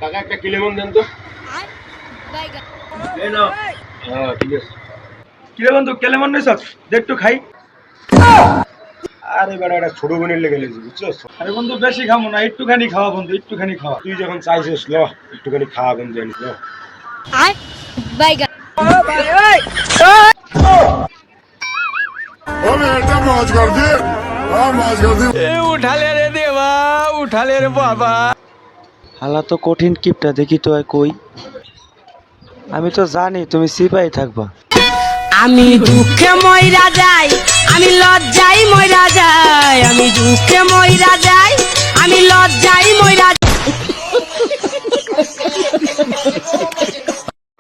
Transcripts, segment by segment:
কাকা একটা কিলেমন দেন তো। এই নাও। ঠিক আছে। কিরে বন্ধু কেলেমন নেই সব একটু খাই। আরে বেটা এটা ছোট বোনের লেগে লেগেছে বুঝছো। আরে বন্ধু বেশি খাবো না, একটুখানি খাওয়া বন্ধু, একটুখানি খাওয়া। তুই যখন চাইছিস ল একটুখানি খাওয়া বন্ধু জানিস ল। मौज कर दी मौज कर दी उठाले रे देवा उठाले रे बाबा। হালা তো কঠিন কিপটা দেখি তো কই। আমি তো জানি তুমি সিপাহি থাকবা। আমি দুঃখে মইরা যাই, আমি লজ্জাই মইরা যাই, আমি দুঃখে মইরা যাই, আমি লজ্জাই মইরা।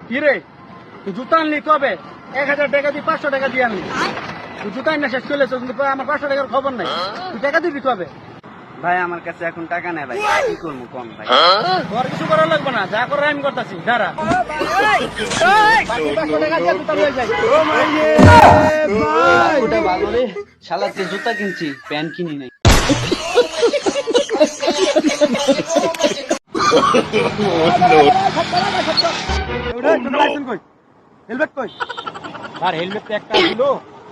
কি রে তুই জুতা আনলি কবে? 1000 টাকা দিয়ে 500 টাকা দিয়ে আনলি। তুই জুতা আনলে শেষ করলে কিন্তু আমার 500 টাকার খবর নাই। তুই টাকা দিবি কবে? ভাই আমার কাছে এখন টাকা নেই ভাই, কি করবো কম ভাই। তোর কিছু করা লাগবে না, যা করে আমি করতেছি দাঁড়া। বাকি 500 টাকা দিয়ে জুতা লয়ে যাই। ওটা ভালো রে, শালাতে জুতা কিনছি প্যান্ট কিনি নাই। হেলমেট কই? স্যার হেলমেট তো একটা ছিল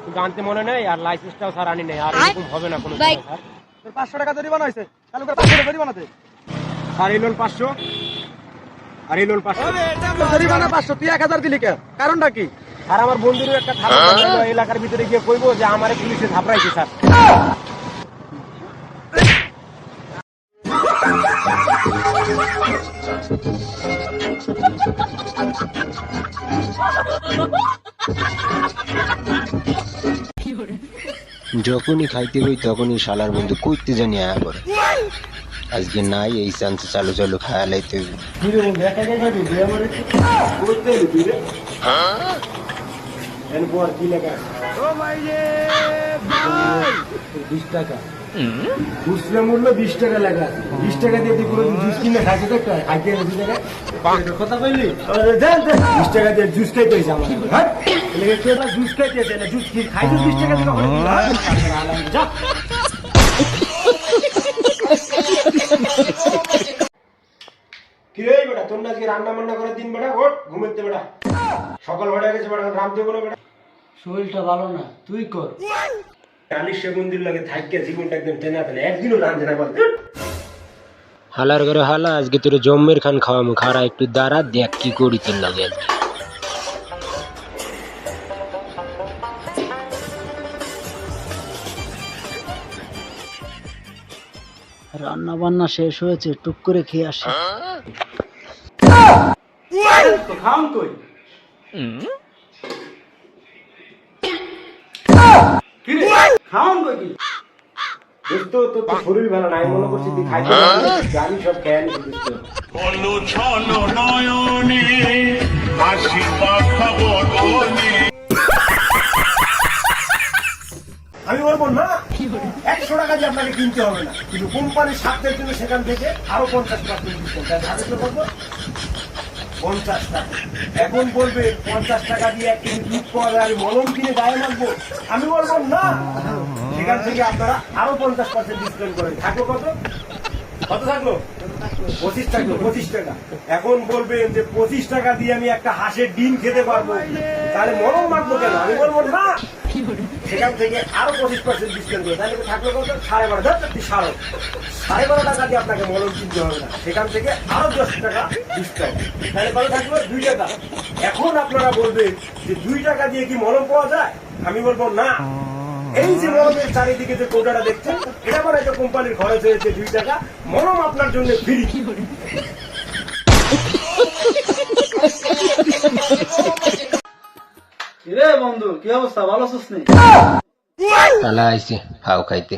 কিন্তু আনতে মনে নেই, আর লাইসেন্সটাও স্যার আনি নাই। আর এরকম হবে না কোনো সময় স্যার। তোর 500 টাকা জরিমানা হয়েছে, চালু করে 500 টাকা জরিমানা দে। স্যার এই লোন 500 আর এই লোন 500। তোর জরিমানা 500, তুই 1000 দিলি কে? কারণটা কি? আর আমার বন্ধুরও একটা থানা এলাকার ভিতরে গিয়ে কইবো যে আমারে পুলিশে ঝাপড়াইছে স্যার। যখনই খাইতে হই তখনই শালার বন্ধু কইতে জানি আয়া করে। আজকে নাই এই চান্সে চালু চালু খায়া লাইতে হইবে। এরপর কি লেখা? ও ভাই রে 20 টাকা খুচরা মূল্য 20 টাকা লেখা। 20 টাকা দিয়ে তুই পুরো জুস কিনে খাইছিস তো? খাইতে 20 টাকা কথা বললি? 20 টাকা দিয়ে জুস খাইতে হয়েছে আমার। হ্যাঁ জুস খাইতে হয়েছে না, জুস খাইছিস 20 টাকা দিয়ে কখন? যা কি রে বেটা, তোর না আজকে রান্না বান্না করে দিন বেটা? ওঠ ঘুমাইতে বেটা, সকাল হয়ে গেছে বেটা, রাম দেবো না বেটা। শরীরটা ভালো না, তুই কর। টালিশ সেগুন্দির লাগে থাইকে জীবনটা একদম টেনা ফেলে, একদিনও রান্ধে না বলতে। হালার ঘরে হালা, আজকে তোর জম্মের খান খাওয়ামু। খারা একটু দাঁড়া দেখ কি করি তোর লাগে আজকে। রান্না বান্না শেষ হয়েছে, টুক করে খেয়ে আসি। খাওন কই? কি রে খাওন কই কি? দোস্ত তোর তো শরীর ভালো নাই, মনে করছি তুই খাইতে পারবি, জানি সব খেয়ে আনিস দোস্ত। বলো ছলো নয়নে হাসি পাখা বদনে আমি বলবো না 100 টাকা দিয়ে আপনাকে কিনতে হবে না, কিন্তু কোম্পানির স্বার্থের জন্য সেখান থেকে আরো 50% ডিসকাউন্ট করবো। 50 টাকা এখন বলবে 50 টাকা দিয়ে 1 কেজি দুধ পাওয়া যায়, আমি মলম কিনে গায়ে মাখবো। আমি বলবো না, সেখান থেকে আপনারা আরো 50% ডিসকাউন্ট করেন। থাকলো কত? কত থাকলো? 25 থাকলো। 25 টাকা এখন বলবেন যে 25 টাকা দিয়ে আমি একটা হাঁসের ডিম খেতে পারবো, তাহলে মলম মাখবো কেন? আমি বলবো না, সেখান থেকে আরো 25% ডিসকাউন্ট করে। তাহলে থাকলো কত? 12.5 12.5 টাকা দিয়ে আপনাকে মলম কিনতে হবে না, সেখান থেকে আরো 10 টাকা ডিসকাউন্ট। তাহলে কত থাকলো? 2 টাকা। এখন আপনারা বলবেন যে 2 টাকা দিয়ে কি মলম পাওয়া যায়? আমি বলবো না, এই যে মলমের চারিদিকে যে কোটাটা দেখছেন, এটা করে একটা কোম্পানির খরচ হয়েছে 2 টাকা, মলম আপনার জন্য ফ্রি। রে বন্ধু কি অবস্থা, ভালো আছিস নি? শালা আইছে ফাও খাইতে।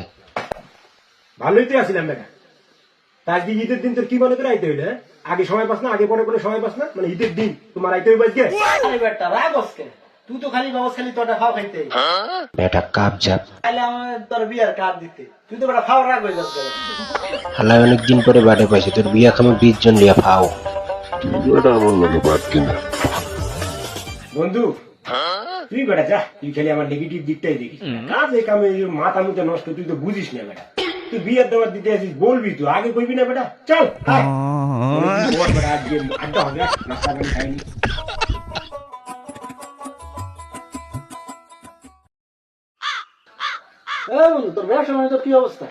ভালোই তো আসিলাম বেটা। তা আজকে ঈদের দিন তোর কি মনে করে আইতে হইলে? আগে সময় পাস না, আগে পরে করে সময় পাস না, মানে ঈদের দিন তোমার আইতে হইবে আজকে? আরে বেটা রাগ আজকে, তুই তো খালি বাবাস খালি তোটা খাও খাইতে। বেটা কাপ জাপ তাহলে আমার তোর বিয়ার কার্ড দিতে, তুই তো বেটা খাও রাগ হয়ে যাচ্ছে। হালা অনেকদিন পরে বাড়ে পাইছে, তোর বিয়া খামে 20 জন লিয়া ফাও। বন্ধু তুই বেটা যা, তুই খালি আমার নেগেটিভ দিকটাই দেখিস। কাজে কামে মাথা মুথা নষ্ট, তুই তো বুঝিস না বেটা। তুই বিয়ের দেওয়ার দিতে আসিস, বলবি তুই আগে কইবি না বেটা? চল আয়। বল বেটা, আজকে আড্ডা হবে, নাস্তা পানি খাইনি। এই বন্ধু তোর ব্যবসা বাণিজ্য কি অবস্থা?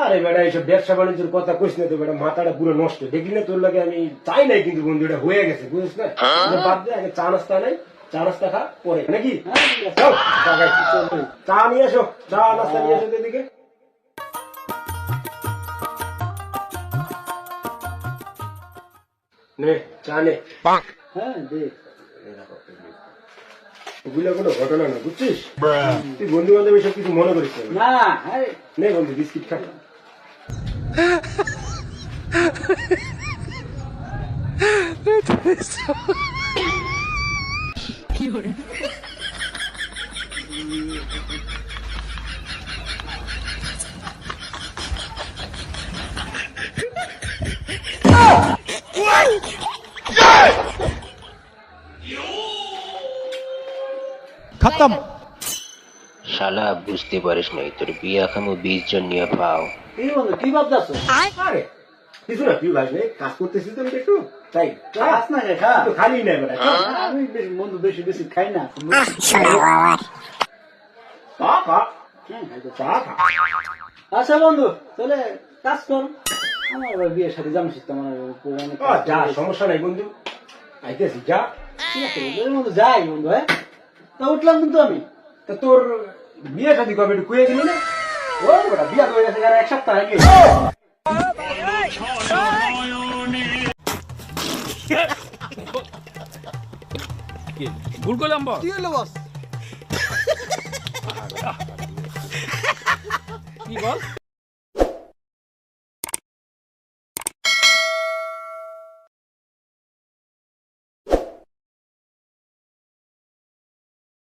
আরে বেটা এইসব ব্যবসা বাণিজ্যের কথা কইস না তো বেটা, মাথাটা পুরো নষ্ট। দেখলি না তোর লাগে আমি চাই নাই, কিন্তু বন্ধু এটা হয়ে গেছে, বুঝিস না? বাদ দে, আগে চা নাস্তা নাই, চা নাস্তা খা পরে নাকি? যাও, জায়গায় চল, চা নিয়ে এসো, চা নাস্তা নিয়ে এসো এদিকে। নে চা নে। হ্যাঁ দে। ওগুলো কোনো ঘটনা না, বুঝছিস? তুই বন্ধু বান্ধব এসব কিছু মনে করিস না। না আরে নে বন্ধু বিস্কিট খা। শালা বুঝতে পারিস নাই তোর বিয়া খামো 20 জন নিয়ে পাও। এই বন্ধু কি ভাবতেছ? আরে কিছু না, তুই ভাই কাজ করতেছিস তো একটু, তাই খাস না রে, খা। তো খালি নাই বেটা, আমি বেশি বন্ধু বেশি বেশি খাই না। চা খা, হ্যাঁ, খাই তো। চা খা। আচ্ছা বন্ধু তাহলে কাজ কর, আমার আবার বিয়ের সাথে জামশিদ তোমার অনেক কাজ যা, আছে। সমস্যা নাই বন্ধু, আইতেছি যা। ঠিক আছে বন্ধু, যাই বন্ধু। হ্যাঁ তা উঠলাম কিন্তু আমি। তা তোর বিয়ে শাদী কবে একটু কুয়ে গেলি না? ও বেটা বিয়া করে গেছে আর এক সপ্তাহ আগে। ভুল করলাম বল। কি হলো বস? কি বল?